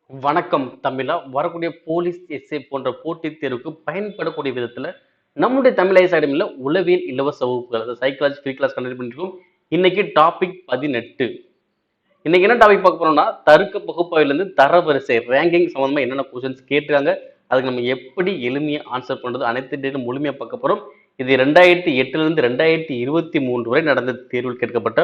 வணக்கம் தமிழா. வரக்கூடிய police S A போன்ற போட்டித் தேர்வுக்கு பயன்படக்கூடிய விதத்துல நம்முடைய தமிழ் அகாடமியில் உளவியல் இலவச வகுப்புகள் அதாவது சைக்காலஜி ஃப்ரீ கிளாஸ் கண்டக்ட் பண்ணிருக்கோம். இன்னைக்கு டாபிக் 18. இன்னைக்கு என்ன டாபிக் பார்க்க போறோம்னா தருக்க பகுப்பாய்விலிருந்து தரவரிசை ரேங்கிங் சம்பந்தமா என்னென்ன கொஸ்டின்ஸ் கேட்டிருக்காங்க, அதுக்கு நம்ம எப்படி எளிமையா ஆன்சர் பண்றது அனைத்து டீட்டெயிலும் முழுமையா பார்க்க போறோம். இது 2008 இருந்து 2023 வரை நடந்த தேர்வில் கேட்கப்பட்ட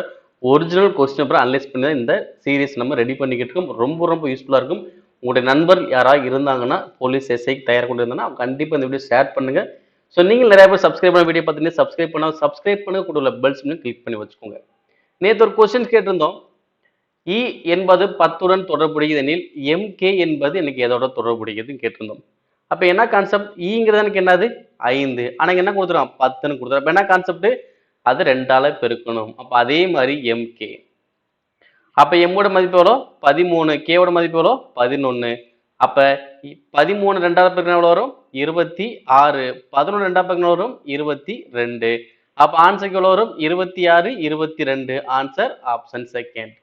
ஒரிஜினல் கொஸ்டின் பேப்பர் அனலைஸ் பண்ணி தான் இந்த சீரிஸ் நம்ம ரெடி பண்ணிக்கிட்டு இருக்கோம். ரொம்ப ரொம்ப யூஸ்ஃபுல்லா இருக்கும். உங்களுடைய நண்பர் யாராவது இருந்தாங்கன்னா போலீஸ் எஸ்ஐக்கு தயார் கொண்டு இருந்தாங்கன்னா கண்டிப்பா இந்த வீடியோ ஷேர் பண்ணுங்க. ஸோ நீங்கள் நிறைய பேர் சப்ஸ்கிரைப் பண்ண வீடியோ பார்த்துட்டு சப்ஸ்கிரைப் பண்ண கூட உள்ள பெல் சிம்லையும் கிளிக் பண்ணி வச்சுக்கோங்க. நேற்று ஒரு கொஸ்டின் கேட்டிருந்தோம். இ என்பது 10உடன் தொடர்புடையது எனில் எம்கே என்பது எனக்கு எதோட தொடர்புடையதுன்னு கேட்டிருந்தோம். அப்ப என்ன கான்செப்ட்? ஈங்கிறது எனக்கு என்னது 5. ஆனா என்ன கொடுத்துருக்கான் 10ன்னு கொடுத்துருக்கான். அப்ப என்ன கான்செப்ட்? அது 2ஆல பெருக்கணும். அப்ப அதே மாதிரி எம்கே. அப்ப எம்மோட மதிப்பு எவ்வளோ 13, கேவோட மதிப்பு எவ்வளோ 11. அப்ப 13 2ஆல பெருக்கினா எவ்வளோ வரும் 26. 11 2ஆல பெருக்கினா வரும் 22. அப்ப ஆன்சருக்கு எவ்வளோ வரும் 26 22. Answer option second.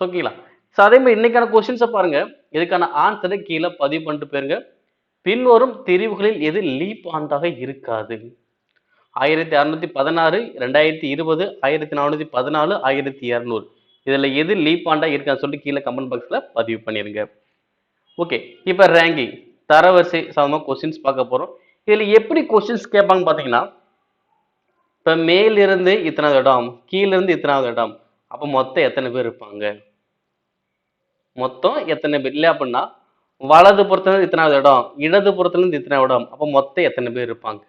ஓகேங்களா? ஸோ அதே மாதிரி இன்னைக்கான கொஸ்டின்ஸை பாருங்க. இதுக்கான ஆன்சரை கீழே பதிவு பண்ணிட்டு போயிருங்க. பின்வரும் தெரிவுகளில் எது லீப் ஆண்டாக இருக்காது? 1616, 2020, 1414, 1200 இதுல எது லீப் ஆண்டா இருக்கான்னு சொல்லிட்டு கீழே கமெண்ட் பாக்ஸ்ல பதிவு பண்ணிருங்க. ஓகே, இப்ப ரேங்கிங் தரவரிசை சம்பந்தமா கொஸ்டின்ஸ் பார்க்க போறோம். இதுல எப்படி கொஸ்டின்ஸ் கேட்பாங்க பாத்தீங்கன்னா, இப்ப மேலிருந்து இத்தனாவது இடம், கீழிருந்து இத்தனாவது இடம், அப்ப மொத்தம் எத்தனை பேர் இருப்பாங்க? மொத்தம் எத்தனை பேர்? இல்லை அப்படின்னா வலது புறத்துல இத்தனாவது இடம், இடது புறத்துல இருந்து இத்தனை இடம், அப்ப மொத்தம் எத்தனை பேர் இருப்பாங்க?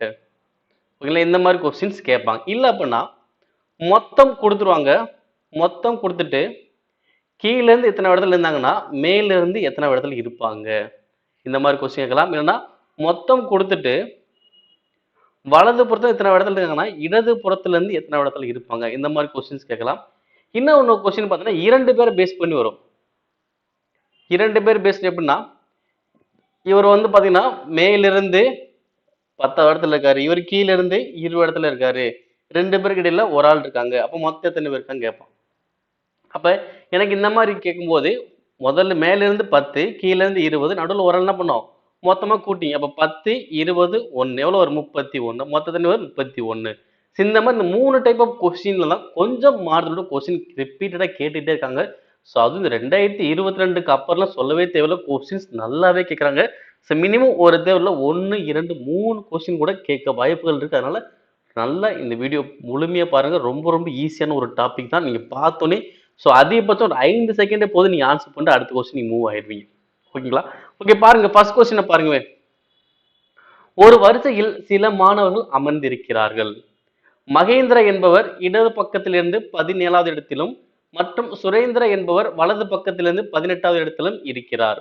ஓகேங்களா? இந்த மாதிரி கொஸ்டின்ஸ் கேட்பாங்க. இல்லை அப்படின்னா மொத்தம் கொடுத்துருவாங்க. மொத்தம் கொடுத்துட்டு கீழே இருந்து எத்தனை இடத்துல இருந்தாங்கன்னா மேல இருந்து எத்தனை இடத்துல இருப்பாங்க? இந்த மாதிரி கொஸ்டின் கேட்கலாம். இல்லைன்னா மொத்தம் கொடுத்துட்டு வலது புறத்துல எத்தனை இடத்துல இருக்காங்கன்னா இடது புறத்துல இருந்து எத்தனை இடத்துல இருப்பாங்க? இந்த மாதிரி கொஸ்டின்ஸ் கேட்கலாம். இன்னொன்று கொஸ்டின் பார்த்தீங்கன்னா 2 பேரை பேஸ் பண்ணி வரும். 2 பேர் பேஸ்ட் எப்படின்னா, இவர் வந்து பாத்தீங்கன்னா மேலிருந்து 10 இடத்துல இருக்காரு, இவர் கீழே இருந்து 20 இடத்துல இருக்காரு, 2 பேருக்கு இடையில ஒரு ஆள் இருக்காங்க, அப்ப மொத்தம் எத்தனை பேர் இருக்கான்னு கேட்பான். அப்ப எனக்கு இந்த மாதிரி கேட்கும்போது முதல்ல மேல இருந்து 10, கீழே இருந்து 20, நடுவில் ஒரு ஆள் என்ன பண்ணோம் மொத்தமா கூட்டிங்க. அப்ப 10 20 1 எவ்வளவு ஒரு 31, மொத்தத்துல ஒரு 31. இந்த மாதிரி இந்த 3 டைப் ஆஃப் கொஸ்டின்ல தான் கொஞ்சம் மாறுதலோட கொஸ்டின் ரிப்பீட்டடா கேட்டுட்டே இருக்காங்க. ஸோ அதுவும் இந்த 2022க்கு அப்புறம்லாம் சொல்லவே தேவையில்ல, கொஸ்டின்ஸ் நல்லாவே கேட்குறாங்க. ஸோ மினிமம் ஒரு தேவையில்ல 1 2 3 கொஸ்டின் கூட கேட்க வாய்ப்புகள் இருக்கு. அதனால நல்லா இந்த வீடியோ முழுமையா பாருங்க. ரொம்ப ரொம்ப ஈஸியான ஒரு டாபிக் தான். நீங்க பார்த்தோன்னே ஸோ அதிகபட்சம் ஒரு 5 செகண்டே போது நீங்க ஆன்சர் பண்ணிட்டு அடுத்த கொஸ்டின் நீங்க மூவ் ஆயிடுவீங்க. ஓகேங்களா? ஓகே, பாருங்க ஃபர்ஸ்ட் கொஸ்டினை பாருங்க. ஒரு வரிசையில் சில மாணவர்கள் அமர்ந்திருக்கிறார்கள். மகேந்திர என்பவர் இடது பக்கத்திலிருந்து 17வது இடத்திலும் மற்றும் சுரேந்திர என்பவர் வலது பக்கத்திலிருந்து 18வது இடத்திலும் இருக்கிறார்.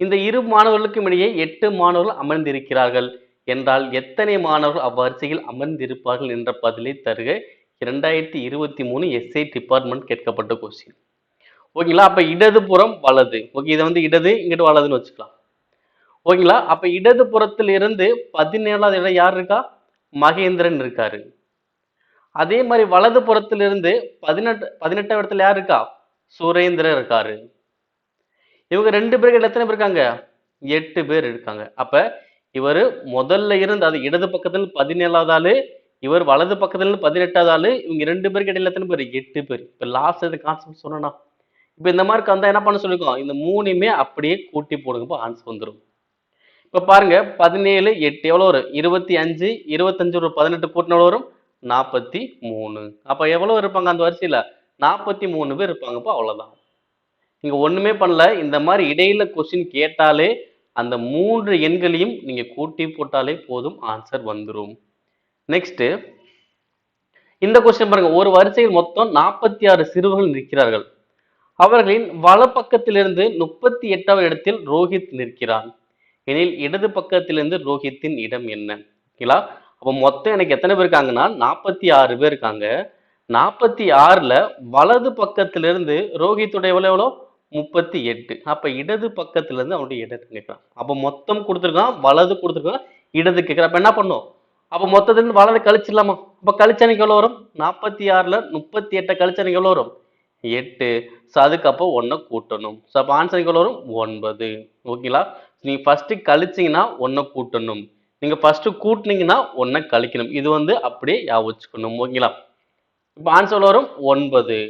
இந்த இரு மாணவர்களுக்கும் இடையே 8 மாணவர்கள் அமர்ந்திருக்கிறார்கள் என்றால் எத்தனை மாணவர்கள் அவ்வரிசையில் அமர்ந்திருப்பார்கள் என்ற பதிலை தருக. 2023 எஸ்ஐ டிபார்ட்மெண்ட் கேட்கப்பட்ட கொஸ்டின். ஓகேங்களா? அப்ப இடதுபுறம் வலது. ஓகே, இதை வந்து இடது இங்கிட்டு வலதுன்னு வச்சுக்கலாம். ஓகேங்களா? அப்ப இடது புறத்தில் இருந்து 17வது இடம் யார் இருக்கா? மகேந்திரன் இருக்காரு. அதே மாதிரி வலது புறத்திலிருந்து 18வது இடத்துல யார் இருக்கா? சுரேந்திரன் இருக்காரு. இவங்க 2 பேருக்கு எத்தனை பேர் இருக்காங்க? 8 பேர் இருக்காங்க. அப்ப இவர் முதல்ல இருந்து அது இடது பக்கத்துல 17வது ஆளு, இவர் வலது பக்கத்துல 18வது ஆளு, இவங்க 2 பேருக்கு இடையில எத்தனை பேர்? 8 பேர். இப்ப லாஸ்ட் இது கான்செப்ட் சொன்னா இப்ப இந்த மாதிரி வந்தா என்ன பண்ண சொல்லிருக்கோம்? இந்த 3மே அப்படியே கூட்டி போடுங்க, ஆன்சர் வந்துடும். இப்ப பாருங்க 17 8 எவ்வளவு வரும்? 25 25 ஒரு 18 கூட்டினா எவ்வளவு வரும்? 43. அப்ப எவ்வளவு இருப்பாங்க அந்த வரிசையில? 43 பேர் இருப்பாங்கப்பா. அவ்வளவுதான். நீங்க ஒண்ணுமே பண்ணல. இந்த மாதிரி இடையில கொஸ்டின் கேட்டாலே அந்த 3 எண்களையும் நீங்க கூட்டி போட்டாலே போதும், ஆன்சர் வந்துடும். நெக்ஸ்ட் இந்த கொஸ்டின் பாருங்க. ஒரு வரிசையில் மொத்தம் 46 சிறுவர்கள் நிற்கிறார்கள். அவர்களின் வலப்பக்கத்திலிருந்து 38வது இடத்தில் ரோஹித் நிற்கிறான் எனில் இடது பக்கத்திலிருந்து ரோஹித்தின் இடம் என்ன? ஓகேங்களா? அப்ப மொத்தம் எனக்கு எத்தனை பேர் இருக்காங்கன்னா 46 பேர் இருக்காங்க. 46ல வலது பக்கத்திலிருந்து ரோஹித்துடைய எவ்வளோ? 38. அப்ப இடது பக்கத்துல இருந்து அவனுடைய இடத்தை கேட்கிறான். அப்ப மொத்தம் கொடுத்துருக்கான், வலது கொடுத்துருக்கான், இடது கேட்கிறான். அப்ப என்ன பண்ணும்? அப்ப மொத்தத்துல இருந்து வலது கழிச்சிடலாமா? அப்ப கழிச்சா எனக்கு எவ்வளவு வரும்? 46ல 38 கழிச்சா எனக்கு எவ்வளவு வரும்? 8. ஸோ அதுக்கப்புறம் 1 கூட்டணும். ஸோ அப்போ ஆன்சர் எவ்வளோ வரும்? 9. ஓகேங்களா? நீங்க ஃபர்ஸ்ட் கழிச்சீங்கன்னா 1 கூட்டணும். நீங்க ஃபர்ஸ்ட் கூட்டுனீங்கன்னா 1 கழிக்கணும். இது வந்து அப்படியே ஞாபகம் வச்சுக்கணும். ஓகேங்களா? இப்போ ஆன்சர் வரும் 9.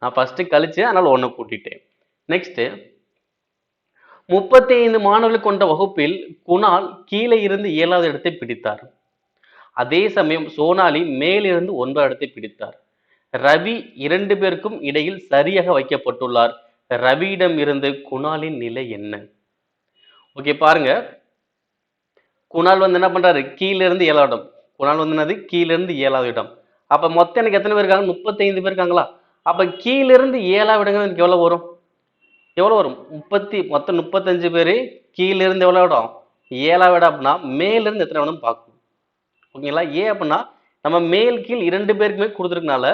நான் ஃபர்ஸ்ட் கழிச்சேன், அதனால 1 கூட்டிட்டேன். நெக்ஸ்ட் 35 மாணவர்கள் கொண்ட வகுப்பில் குணால் கீழே இருந்து 7வது இடத்தை பிடித்தார். அதே சமயம் சோனாலி மேலிருந்து 9வது இடத்தை பிடித்தார். ரவி 2 பேருக்கும் இடையில் சரியாக வைக்கப்பட்டுள்ளார். ரவியிடம் இருந்து குணாலின் நிலை என்ன? ஓகே பாருங்க, குணால் வந்து என்ன பண்றாரு? கீழ இருந்து 7வது இடம். குணால் வந்து என்னது? கீழ இருந்து 7வது இடம். அப்ப மொத்தம் எனக்கு எத்தனை பேர் இருக்காங்க? 35 பேர் இருக்காங்களா? அப்ப கீழ இருந்து 7வது இடங்கிறது எனக்கு எவ்வளவு வரும்? எவ்வளவு வரும்? மொத்தம் 35 பேரு கீழ இருந்து எவ்வளவு இடம்? 7வது இடம். அப்படின்னா மேல இருந்து எத்தனை இடம் பார்க்கணும். ஓகேங்களா? ஏன் அப்படின்னா நம்ம மேல் கீழ் 2 பேருக்குமே கொடுத்துருக்கனால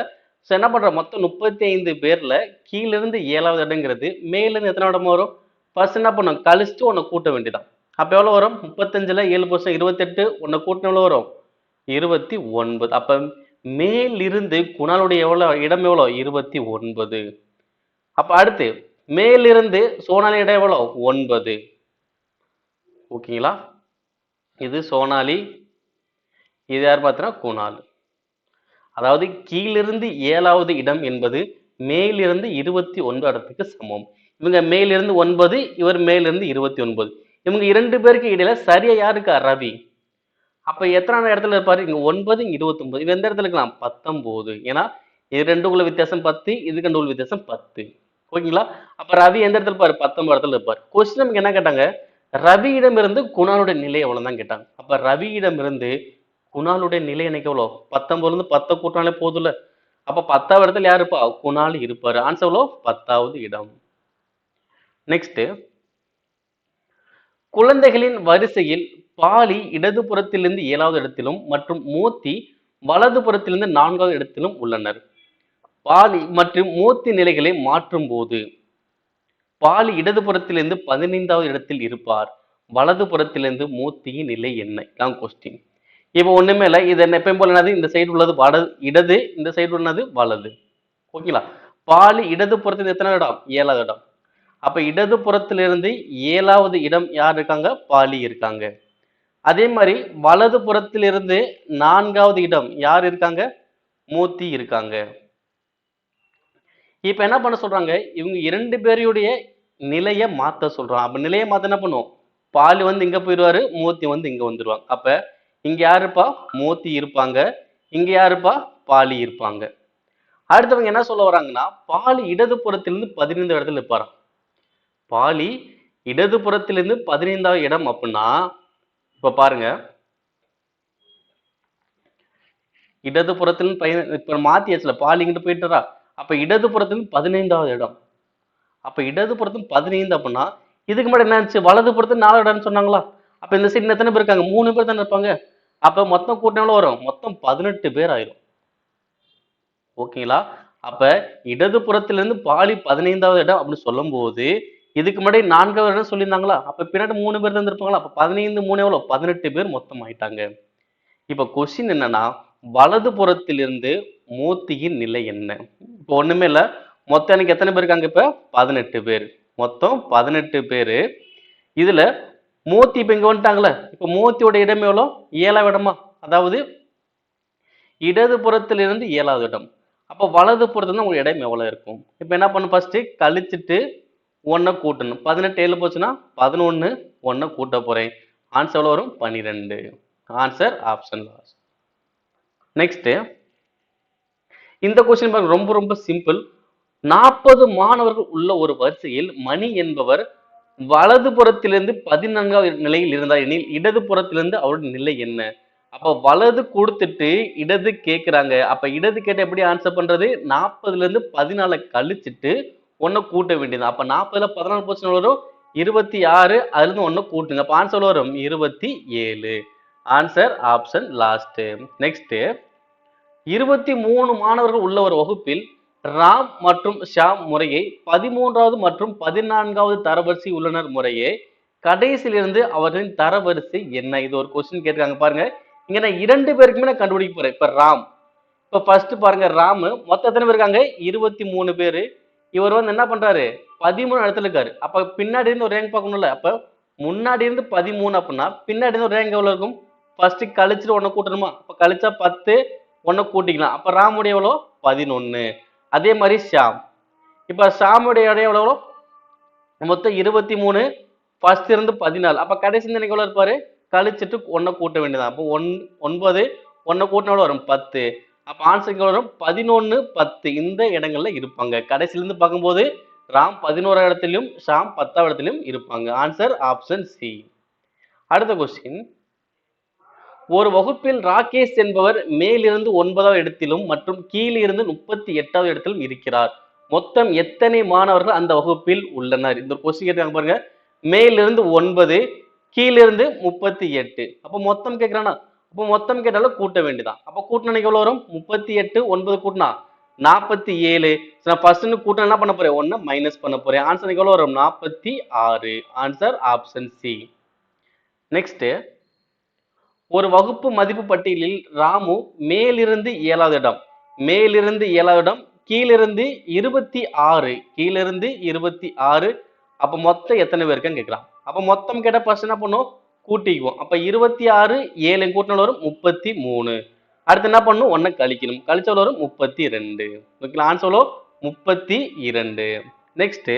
ஸோ என்ன பண்றோம்? மொத்தம் 35 பேர்ல கீழ இருந்து 7வது இடங்கிறது மேல இருந்து எத்தனை இடம் வரும்? ஃபர்ஸ்ட் என்ன பண்ணும்? கழிச்சுட்டு 1 கூட்ட வேண்டியதான். அப்ப எவ்வளவு வரும்? 35ல 7% 28, 1 கூட்டின எவ்வளவு வரும்? 29. அப்ப மேல் இருந்து குணாலுடைய எவ்வளவு இடம்? எவ்வளவு? 29. அப்ப அடுத்து மேலிருந்து சோனாலி இடம் எவ்வளவு? 9. ஓகேங்களா? இது சோனாலி, இது யார் பார்த்தீங்கன்னா குணால். அதாவது கீழிருந்து 7வது இடம் என்பது மேலிருந்து 29 இடத்துக்கு சமம். இவங்க மேலிருந்து 9, இவர் மேலிருந்து 29. இவங்க 2 பேருக்கு இடையில சரியா யாரு இருக்கா? ரவி. அப்ப எத்தனாவது இடத்துல இருப்பாரு? இங்க 9, இங்க 29. இவன் எந்த இடத்துல இருக்கலாம்? 19. ஏன்னா இது ரெண்டுக்குள்ள வித்தியாசம் 10, இதுக்கு ரெண்டு உள்ள வித்தியாசம் 10. ஓகேங்களா? அப்ப ரவி எந்த இடத்துல இருப்பாரு? 19 இடத்துல இருப்பாரு. கொஸ்டின் நமக்கு என்ன கேட்டாங்க? ரவியிடம் இருந்து குணாலுடைய நிலை எவ்வளவுதான் கேட்டாங்க. அப்ப ரவியிடம் இருந்து குணாலுடைய நிலை எனக்கு எவ்வளோ? 19ல இருந்து 10 கூட்டினாலே போதும்ல. அப்ப 10வது இடத்துல யார் இருப்பா? குணால் இருப்பாரு. ஆன்சர் எவ்வளோ? 10வது இடம். நெக்ஸ்ட், குழந்தைகளின் வரிசையில் பாலி இடதுபுறத்திலிருந்து 7வது இடத்திலும் மற்றும் மோத்தி வலதுபுறத்திலிருந்து 4வது இடத்திலும் உள்ளனர். பாலி மற்றும் மோத்தி நிலைகளை மாற்றும் போது பாலி இடதுபுறத்திலிருந்து 15வது இடத்தில் இருப்பார். வலதுபுறத்திலிருந்து மோத்தியின் நிலை என்ன? இதான் கொஸ்டின். இப்போ ஒண்ணுமே இல்லை. இது என்ன எப்பயும் போல என்னது? இந்த சைடு உள்ளது இடது, இந்த சைடு உள்ளது வலது. ஓகேங்களா? பாலி இடது புறத்தில் எத்தனை இடம்? 7வது இடம். அப்ப இடது புறத்திலிருந்து 7வது இடம் யார் இருக்காங்க? பாலி இருக்காங்க. அதே மாதிரி வலது புறத்திலிருந்து 4வது இடம் யார் இருக்காங்க? மூர்த்தி இருக்காங்க. இப்ப என்ன பண்ண சொல்றாங்க? இவங்க 2 பேருடைய நிலையை மாத்த சொல்றான். அப்ப நிலையை மாத்த என்ன பண்ணும்? பாலி வந்து இங்க போயிடுவாரு, மூர்த்தி வந்து இங்க வந்துருவாங்க. அப்ப இங்க யாருப்பா? மூர்த்தி இருப்பாங்க. இங்க யாருப்பா? பாலி இருப்பாங்க. அடுத்தவங்க என்ன சொல்ல வராங்கன்னா, பாலி இடது புறத்திலிருந்து 15வது இடத்துல இருப்பாராம். பாலி இடது புறத்திலிருந்து 15வது இடம் அப்படின்னா, இப்ப பாருங்க, இடது புறத்திலிருந்து இப்ப மாத்தியாச்சுல, பாலி இங்கிட்டு போயிட்டுறா. அப்ப இடது புறத்திலிருந்து 15வது இடம். அப்ப இடது புறத்திலிருந்து 15 அப்படின்னா, இதுக்கு முன்னாடி என்ன இருந்துச்சு? வலது புறத்துல 4 இடம்னு சொன்னாங்களா? அப்ப இந்த சைடு எத்தனை பேர் இருக்காங்க? 3 பேர் தானே இருப்பாங்க. அப்ப மொத்தம் கூட்டினா எவ்வளவு வரும்? மொத்தம் 18 பேர் ஆயிரும். ஓகேங்களா? அப்ப இடது புறத்திலிருந்து பாலி 15வது இடம் அப்படின்னு சொல்லும் போது இதுக்கு முன்னாடி 4வது இடம் சொல்லியிருந்தாங்களா? அப்ப பின்னாடி 3 பேர் தான் இருப்பாங்களா? அப்ப 15 3 எவ்வளவு? 18 பேர் மொத்தம் ஆயிட்டாங்க. இப்ப கொஸ்டின் என்னன்னா, வலது புறத்திலிருந்து மூர்த்தியின் நிலை என்ன? இப்ப ஒண்ணுமே இல்ல. மொத்தம் எனக்கு எத்தனை பேர் இருக்காங்க? இப்ப 18 பேர். மொத்தம் 18 பேரு. இதுல மூர்த்தி இப்ப இங்க வந்துட்டாங்களே. இப்ப மூர்த்தியோட இடம் எவ்வளவு? 7வது இடமா? அதாவது இடது புறத்திலிருந்து 7வது இடம். அப்ப வலது புறத்துல உங்களுக்கு இடம் எவ்வளவு இருக்கும்? இப்ப என்ன பண்ணணும்? ஃபர்ஸ்ட் கழிச்சிட்டு 1 கூட்டணும். 18 7 போச்சுன்னா 11, 1 கூட்ட போறேன். ஆன்சர் எவ்வளவு வரும்? 12. Answer option last. நெக்ஸ்ட், இந்த கொஸ்டின் பாருங்க, ரொம்ப ரொம்ப சிம்பிள். 40 மாணவர்கள் உள்ள ஒரு வரிசையில் மணி என்பவர் வலது புறத்திலிருந்து 14வது நிலையில் இருந்தார் எனில் இடது புறத்திலிருந்து அவருடைய நிலை என்ன? அப்ப வலது கொடுத்துட்டு இடது கேட்கிறாங்க. அப்ப இடது கேட்ட எப்படி ஆன்சர் பண்றது? 40ல இருந்து 14 கழிச்சிட்டு 1 கூட்ட வேண்டியது. அப்ப 40ல 14 போச்சுன்னா வரும் 26. அதுல இருந்து 1 கூட்டுங்க. அப்ப ஆன்சர் வரும் 27. Answer option last. நெக்ஸ்ட், 23 மாணவர்கள் உள்ள ஒரு வகுப்பில் ராம் மற்றும் ஷாம் முறையே 13வது மற்றும் 14வது தரவரிசை உள்ளனர். முறையே கடைசியிலிருந்து அவர்களின் தரவரிசை என்ன? இது ஒரு கொஸ்டின் கேட்காங்க பாருங்க. இங்க நான் 2 பேருக்குமே நான் கண்டுபிடிக்க போறேன். இப்ப இப்ப ஃபர்ஸ்ட் பாருங்க ராமு மொத்தம் எத்தனை பேர் இருக்காங்க 23 பேரு. இவர் வந்து என்ன பண்றாரு 13 இடத்துல இருக்காரு. அப்ப பின்னாடி இருந்து ஒரு ரேங்க் பார்க்கணும்ல. அப்ப முன்னாடி இருந்து 13 அப்படின்னா பின்னாடி இருந்து ஒரு ரேங்க் எவ்வளவு இருக்கும்? ஃபர்ஸ்ட் கழிச்சுட்டு ஒண்ணு கூட்டணுமா? அப்ப கழிச்சா 10 ஒண்ணு கூட்டிக்கலாம். அப்ப ராமுடைய எவ்வளோ 11. அதே மாதிரி ஷாம். இப்ப ஷாமுடைய இடம் எவ்வளவு? மொத்தம் 23 ஃபர்ஸ்ட் இருந்து 14. அப்ப கடைசி இருந்து எவ்வளவு இருப்பாரு? கழிச்சிட்டு ஒன்ன கூட்ட வேண்டியதான். அப்போ 9 ஒன்ன கூட்டினா எவ்வளவு வரும் 10. அப்ப ஆன்சர் வரும் 11 10 இந்த இடங்கள்ல இருப்பாங்க. கடைசில இருந்து பார்க்கும்போது ராம் 11 இடத்திலும் ஷாம் 10 இடத்திலும் இருப்பாங்க. Answer option C. அடுத்த கொஸ்டின், ஒரு வகுப்பில் ராகேஷ் என்பவர் மேலிருந்து 9வது இடத்திலும் மற்றும் கீழிருந்து 38வது இடத்திலும் இருக்கிறார். மொத்தம் எத்தனை மாணவர்கள் அந்த வகுப்பில் உள்ளனர்? இந்த கொஸ்டின் கேட்காங்க பாருங்க. மேலிருந்து 9 கீழிருந்து 38. அப்ப மொத்தம் கேட்கிறானா? அப்ப மொத்தம் கேட்டாலும் கூட்ட வேண்டியதான். அப்ப கூட்டினா எவ்வளவு வரும்? 38 9 கூட்டினா 47. நான் ஃபர்ஸ்ட் கூட்டினா என்ன பண்ண போறேன்? 1 மைனஸ் பண்ண போறேன். ஆன்சர் எவ்வளவு வரும்? 46. Answer option C. நெக்ஸ்ட், ஒரு வகுப்பு மதிப்பு பட்டியலில் ராமு மேலிருந்து 7வது இடம், மேலிருந்து 7வது இடம், கீழிருந்து 26, கீழிருந்து 26. அப்ப மொத்தம் எத்தனை பேருக்குன்னு கேட்கலாம். அப்ப மொத்தம் கேட்ட ஃபர்ஸ்ட் என்ன பண்ணும்? கூட்டிக்குவோம். அப்ப 26 7 கூட்டினால் வரும் 33. அடுத்து என்ன பண்ணும்? 1 கழிக்கணும். கழிச்சால் வரும் 32. ஓகேங்களா? ஆன்சர் 32. நெக்ஸ்ட்,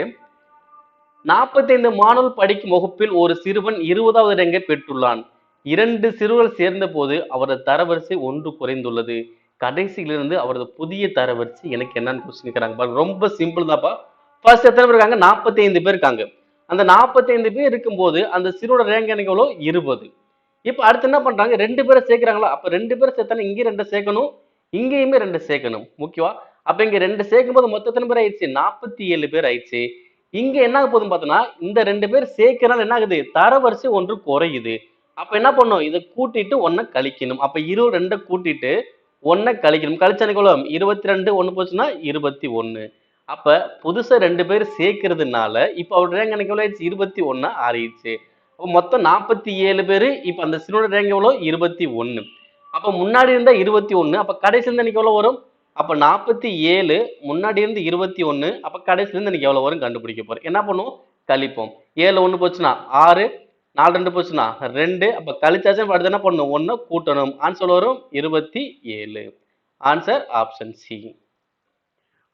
45 மாணவர்கள் படிக்கும் வகுப்பில் ஒரு சிறுவன் 20வது ரேங்கை பெற்றுள்ளான். 2 சிறுவர்கள் சேர்ந்த போது அவரது தரவரிசை 1 குறைந்துள்ளது. கடைசியிலிருந்து அவரது புதிய தரவரிசை எனக்கு என்னன்னு கொஸ்டின் கேட்கறாங்க. ரொம்ப சிம்பிள் தான்ப்பா. ஃபர்ஸ்ட் எத்தனை பேர் இருக்காங்க? 45 பேர் இருக்காங்க. அந்த 45 பேர் இருக்கும்போது அந்த சிறுவோட ரேங்க் எனக்கு எவ்வளோ? 20. இப்ப அடுத்து என்ன பண்றாங்க? 2 பேரை சேர்க்கிறாங்களா? அப்ப 2 பேரை சேர்த்தாலும் இங்கே 2 சேர்க்கணும், இங்கேயுமே 2 சேர்க்கணும். முக்கியவா? அப்ப இங்க 2 சேர்க்கும் போது மொத்தம் எத்தனை பேர் ஆயிடுச்சு? 47 பேர் ஆயிடுச்சு. இங்க என்ன ஆக போகுதுன்னு பார்த்தோம்னா, இந்த 2 பேர் சேர்க்கறனால என்ன ஆகுது? தரவரிசை 1 குறையுது. அப்ப என்ன பண்ணும்? இதை கூட்டிட்டு 1 கழிக்கணும். அப்ப 22 கூட்டிட்டு 1 கழிக்கணும். கழிச்சா எவ்வளவு? 22 1 போச்சுன்னா 21. அப்ப புதுசா 2 பேர் சேர்க்கறதுனால இப்ப அவரோட ரேங்க் எனக்கு எவ்வளவு ஆயிடுச்சு? 21 ஆறிடுச்சு. அப்ப மொத்தம் 47 பேரு. இப்ப அந்த சிறுவோட ரேங்க் எவ்வளவு? 21. அப்ப முன்னாடி இருந்தா 21. அப்ப கடைசில இருந்து எனக்கு எவ்வளவு வரும்? அப்ப 47 முன்னாடி இருந்து 21. அப்ப கடைசில இருந்து எனக்கு எவ்வளவு வரும் கண்டுபிடிக்க போறேன். என்ன பண்ணுவோம்? கழிப்போம். 7 1 போச்சுன்னா 6, 4 2 போச்சுன்னா 2. அப்ப கழிச்சாச்சும் அடுத்து என்ன பண்ணணும்? 1 கூட்டணும். ஆன்சர் வரும் 27. Answer option C.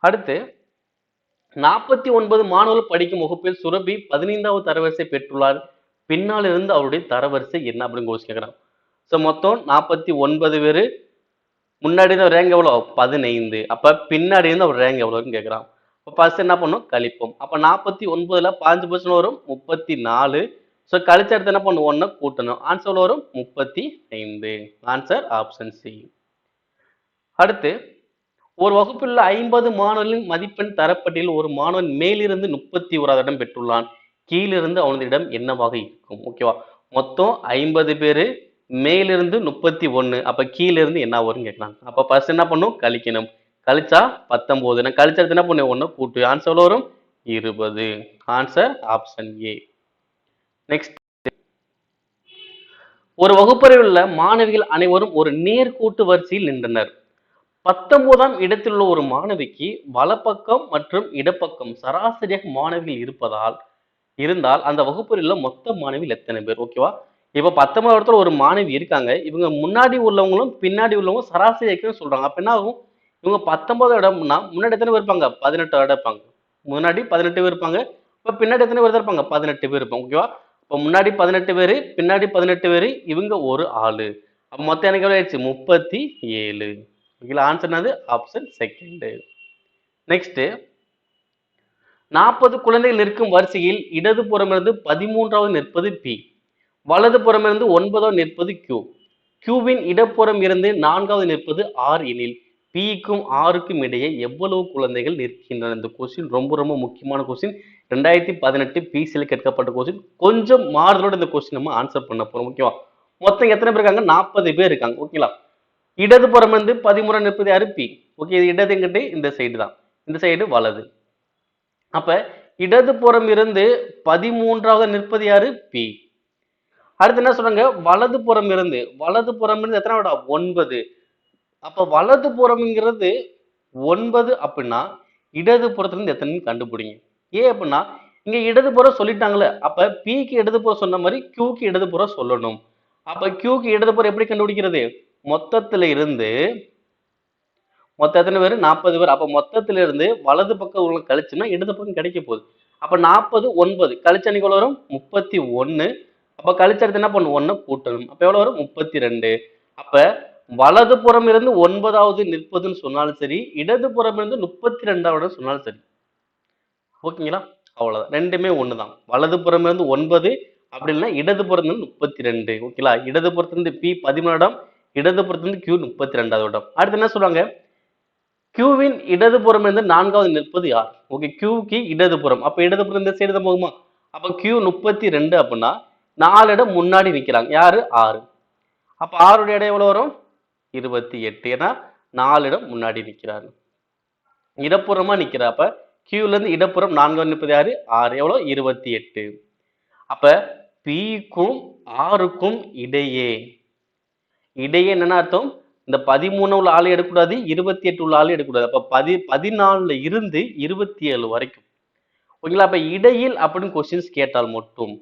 அடுத்து, 49 மாணவர்கள் படிக்கும் வகுப்பில் சுரபி 15வது தரவரிசை பெற்றுள்ளார். பின்னால் இருந்து அவருடைய தரவரிசை என்ன அப்படின்னு யோசிச்சு கேட்கிறான். ஸோ மொத்தம் 49 பேரு. முன்னாடி இருந்த ரேங்க் எவ்வளோ? 15. அப்ப பின்னாடி இருந்து அவர் ரேங்க் எவ்வளோன்னு கேட்கிறான். இப்போ ஃபர்ஸ்ட் என்ன பண்ணும்? கழிப்போம். அப்ப 49ல 5% வரும் 34. ஸோ கழிச்ச அடுத்து என்ன பண்ணும்? 1 கூட்டணும். ஆன்சர் வரும் 35. Answer option C. அடுத்து, ஒரு வகுப்பில் உள்ள 50 மாணவர்களின் மதிப்பெண் தரப்பட்டியலில் ஒரு மாணவன் மேலிருந்து 31வது இடம் பெற்றுள்ளான். கீழிருந்து அவனது இடம் என்னவாக இருக்கும்? ஓகேவா? மொத்தம் 50 பேரு. மேலிருந்து 31. அப்ப கீழிருந்து என்ன வரும் கேட்கலாம். அப்ப ஃபர்ஸ்ட் என்ன பண்ணும்? கழிக்கணும். கழிச்சா 19. நான் கழிச்சது என்ன பண்ணும்? 1 கூட்டு. ஆன்சர் வரும் 20. Answer option A. நெக்ஸ்ட், ஒரு வகுப்பறையில் உள்ள மாணவிகள் அனைவரும் ஒரு நேர்கோட்டு வரிசையில் நின்றனர். 19ஆம் இடத்தில் உள்ள ஒரு மாணவிக்கு வலப்பக்கம் மற்றும் இடப்பக்கம் சராசரியாக மாணவிகள் இருந்தால் அந்த வகுப்பில் உள்ள மொத்த மாணவிகள் எத்தனை பேர்? ஓகேவா? இப்ப 19ஆம் இடத்துல ஒரு மாணவி இருக்காங்க. இவங்க முன்னாடி உள்ளவங்களும் பின்னாடி உள்ளவங்க சராசரி சொல்றாங்க. அப்ப என்ன ஆகும்? இவங்க 19 இடம்னா முன்னாடி எத்தனை பேர் இருப்பாங்க? 18 இடம் இருப்பாங்க. முன்னாடி 18 பேர் இருப்பாங்க. இப்ப பின்னாடி எத்தனை பேர் இருப்பாங்க? 18 பேர் இருப்பாங்க. ஓகேவா? இப்ப முன்னாடி 18 பேரு, பின்னாடி 18 பேரு, இவங்க ஒரு ஆளு. அப்ப மொத்தம் எனக்கு எவ்வளவு ஆயிடுச்சு? 37. ஓகேங்களா? ஆன்சர் என்னது? Option second. நெக்ஸ்ட், 40 குழந்தைகள் இருக்கும் வரிசையில் இடதுபுறமிருந்து 13வது நிற்பது பி, வலதுபுறமிருந்து 9வது நிற்பது கியூ, கியூவின் இடப்புறம் இருந்து 4வது நிற்பது ஆர் எனில் பிக்கும் ஆருக்கும் இடையே எவ்வளவு குழந்தைகள் நிற்கின்றன? இந்த கொஸ்டின் ரொம்ப ரொம்ப முக்கியமான கொஸ்டின். 2018 பிசியில் கேட்கப்பட்ட கொஸ்டின். கொஞ்சம் மாறுதலோட இந்த கொஸ்டின் நம்ம ஆன்சர் பண்ண போறோம். ஓகேவா? மொத்தம் எத்தனை பேர் இருக்காங்க? 40 பேர் இருக்காங்க. ஓகேங்களா? இடதுபுறம் வந்து 13 நிற்பது யாரு? பி. ஓகே, இது இடது எங்கிட்ட இந்த சைடு தான். இந்த சைடு வலது. அப்ப இடதுபுறம் இருந்து 13வது நிற்பது யாரு? பி. அடுத்து என்ன சொல்றாங்க? வலதுபுறம் இருந்து எத்தனை இடம்? 9. அப்ப வலது புறம்ங்கிறது 9 அப்படின்னா இடது புறத்துல இருந்து எத்தனைன்னு கண்டுபிடிங்க. ஏன் அப்படின்னா இங்க இடதுபுறம் சொல்லிட்டாங்களே, அப்ப Pக்கு இடதுபுறம் சொன்ன மாதிரி Qக்கு இடதுபுறம் சொல்லணும். அப்ப Qக்கு இடதுபுறம் எப்படி கண்டுபிடிக்கிறது? மொத்தத்துல இருந்து மொத்தம் எத்தனை பேர்? 40 பேர். அப்ப மொத்தத்துல இருந்து வலது பக்கம் உள்ள கழிச்சோம்னா இடது பக்கம் கிடைக்க போகுது. அப்ப 40 9 கழிச்சா இன்னைக்கு எவ்வளவு வரும்? 31. அப்ப கழிச்ச அடுத்து என்ன பண்ணும்? 1 கூட்டணும். அப்ப எவ்வளவு வரும்? 32. அப்ப வலது புறம் இருந்து 9வது நிற்பதுன்னு சொன்னாலும் சரி, இடது புறம் இருந்து 32வது சொன்னாலும் சரி. ஓகேங்களா? அவ்வளவுதான். ரெண்டுமே ஒண்ணுதான். வலது புறம் இருந்து 9 அப்படி இல்லைன்னா இடது புறம் இருந்து 32. ஓகேங்களா? இடது புறத்திலிருந்து P 13 இடம், இடது புறத்திலிருந்து Q 32வது இடம். அடுத்து என்ன சொல்றாங்க? கியூவின் இடதுபுறம் இருந்து 4வது நிற்பது யார்? ஓகே, கியூக்கு இடதுபுறம். அப்ப இடதுபுறம் இந்த சைடு தான் போகுமா? அப்ப Q 32 அப்படின்னா 4 இடம் முன்னாடி நிக்கிறாங்க. யாரு? 6. அப்ப 6 இடம் எவ்வளவு வரும்? 28. ஏன்னா 4 இடம் முன்னாடி நிக்கிறாரு. இடப்புறமா நிக்கிற. அப்ப Qல இருந்து இடப்புறம் 4வது நிற்பது யாரு? 6. எவ்வளவு? 28. அப்ப Pக்கும் Rக்கும் இடையே என்னன்னா அர்த்தம்? இந்த 13 உள்ள ஆளு எடுக்கக்கூடாது, 28 உள்ள ஆளு எடுக்கக்கூடாது. அப்ப 14ல இருந்து 27 வரைக்கும். ஓகேங்களா? அப்ப இடையில் அப்படின்னு கொஸ்டின்ஸ் கேட்டால் மட்டும்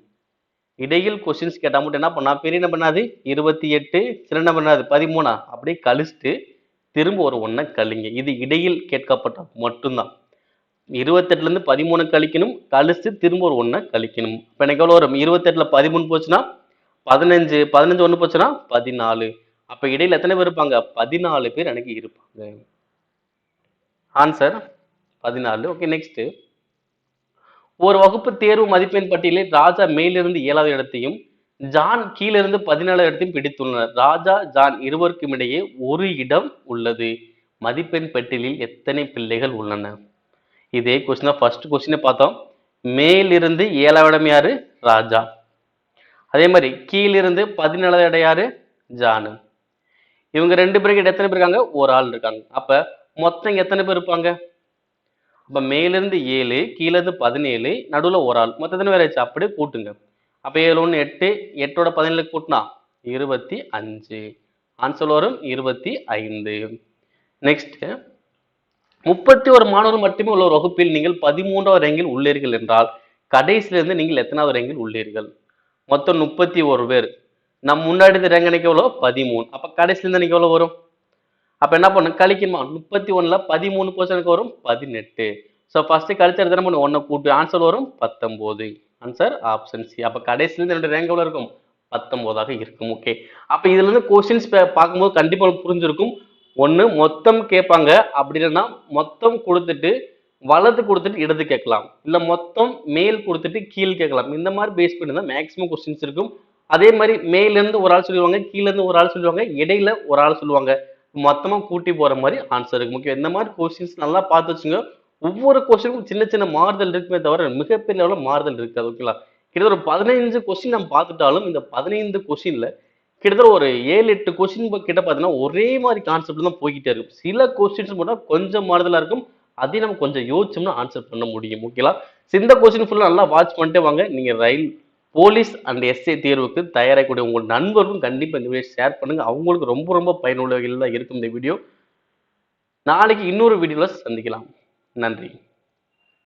இடையில் கொஸ்டின்ஸ் கேட்டா மட்டும் என்ன பண்ணா? பெரிய என்ன பண்ணாது? 28 சின்ன என்ன பண்ணாது? 13 அப்படியே கழிச்சுட்டு திரும்ப ஒரு 1 கழிங்க. இது இடையில் கேட்கப்பட்ட மட்டும்தான். 28ல இருந்து 13 கழிக்கணும், கழிச்சு திரும்ப ஒரு 1 கழிக்கணும். இப்ப எனக்கு எவ்வளவு வரும்? 28ல 13 போச்சுன்னா 15 1 போச்சுன்னா 14. அப்ப இடையில எத்தனை பேர் இருப்பாங்க? 14 பேர் எனக்கு இருப்பாங்க. ஆன்சர் 14. Okay, next. ஒரு வகுப்பு தேர்வு மதிப்பெண் பட்டியலில் ராஜா மேலிருந்து 7வது இடத்தையும் ஜான் கீழிருந்து 17வது இடத்தையும் பிடித்துள்ளனர். ராஜா ஜான் இருவருக்கும் இடையே ஒரு இடம் உள்ளது. மதிப்பெண் பட்டியலில் எத்தனை பிள்ளைகள் உள்ளன? இதே கொஸ்டின் ஃபர்ஸ்ட் கொஸ்டினை பார்த்தோம். மேலிருந்து 7வது இடம் யாரு? ராஜா. அதே மாதிரி கீழிருந்து 17வது இடம் யாரு? ஜானு. இவங்க 2 பேருக்கு எத்தனை பேர் இருக்காங்க? ஒரு ஆள் இருக்காங்க. அப்ப மொத்தம் எத்தனை பேர் இருப்பாங்க? அப்ப மேலிருந்து 7, கீழ இருந்து 17, நடுவுல ஒரு ஆள். மொத்தம் எத்தனை பேர் ஆச்சு? அப்படியே கூட்டுங்க. அப்ப 7 1 8, 8ஓட 17 கூட்டினா 25. ஆன்சர் வரும் 25. நெக்ஸ்ட், 31 மாணவர்கள் மட்டுமே உள்ள ஒரு வகுப்பில் நீங்கள் 13வது ரேங்கில் உள்ளீர்கள் என்றால் கடைசியிலிருந்து நீங்கள் எத்தனாவது ரேங்கில் உள்ளீர்கள்? மொத்தம் 31 பேர். நம்ம முன்னாடி இந்த ரேங்க் எனக்கு எவ்வளோ? 13. அப்ப கடைசியில இருந்து எனக்கு எவ்வளவு வரும்? அப்ப என்ன பண்ணும்? கழிக்கணுமா? 31ல 13 போச்சு எனக்கு வரும் 18. ஸோ ஃபர்ஸ்ட் கழிச்சு என்ன பண்ணும்? 1 கூட்டு ஆன்சர் வரும் 19. Answer option C. அப்ப கடைசியில இருந்து என்னோட ரேங்க் எவ்வளவு இருக்கும்? 19ஆக இருக்கும். ஓகே, அப்ப இதுல இருந்து கொஸ்டின்ஸ் பார்க்கும்போது கண்டிப்பா உங்களுக்கு புரிஞ்சிருக்கும். ஒண்ணு மொத்தம் கேட்பாங்க, அப்படி இல்லைன்னா மொத்தம் கொடுத்துட்டு வலது கொடுத்துட்டு இடது கேட்கலாம், இல்ல மொத்தம் மேல் கொடுத்துட்டு கீழ் கேட்கலாம். இந்த மாதிரி பேஸ் பண்ணி தான் மேக்ஸிமம் கொஸ்டின்ஸ் இருக்கும். அதே மாதிரி மேல இருந்து ஒரு ஆள் சொல்லுவாங்க, கீழ இருந்து ஒரு ஆள் சொல்லுவாங்க, இடையில ஒரு ஆள் சொல்லுவாங்க. மொத்தமா கூட்டி போற மாதிரி ஆன்சர் இருக்கு. முக்கியம் இந்த மாதிரி கொஸ்டின்ஸ் நல்லா பார்த்து வச்சுங்க. ஒவ்வொரு கொஸ்டினுக்கும் சின்ன சின்ன மாறுதல் இருக்குமே தவிர மிகப்பெரிய அளவுல மாறுதல் இருக்காது. ஓகேங்களா? கிட்டத்தட்ட ஒரு 15 கொஸ்டின் நம்ம பார்த்துட்டாலும் இந்த 15 கொஸ்டின்ல கிட்டத்தட்ட ஒரு 7 8 கொஸ்டின் கிட்ட பார்த்தீங்கன்னா ஒரே மாதிரி கான்செப்ட் தான் போய்கிட்டே இருக்கும். சில கொஸ்டின்ஸ் மட்டும் கொஞ்சம் மாறுதலா இருக்கும். அதையும் நம்ம கொஞ்சம் யோசிச்சோம்னா ஆன்சர் பண்ண முடியும். ஓகேங்களா? இந்த கொஸ்டின் ஃபுல்லா நல்லா வாட்ச் பண்ணிட்டே வாங்க. நீங்க போலீஸ் அண்ட் எஸ்ஏ தேர்வுக்கு தயாராகக்கூடிய உங்கள் நண்பர்களும் கண்டிப்பா இந்த வீடியோ ஷேர் பண்ணுங்க. அவங்களுக்கு ரொம்ப ரொம்ப பயனுள்ள வகையில் தான் இருக்கும் இந்த வீடியோ. நாளைக்கு இன்னொரு வீடியோல சந்திக்கலாம். நன்றி.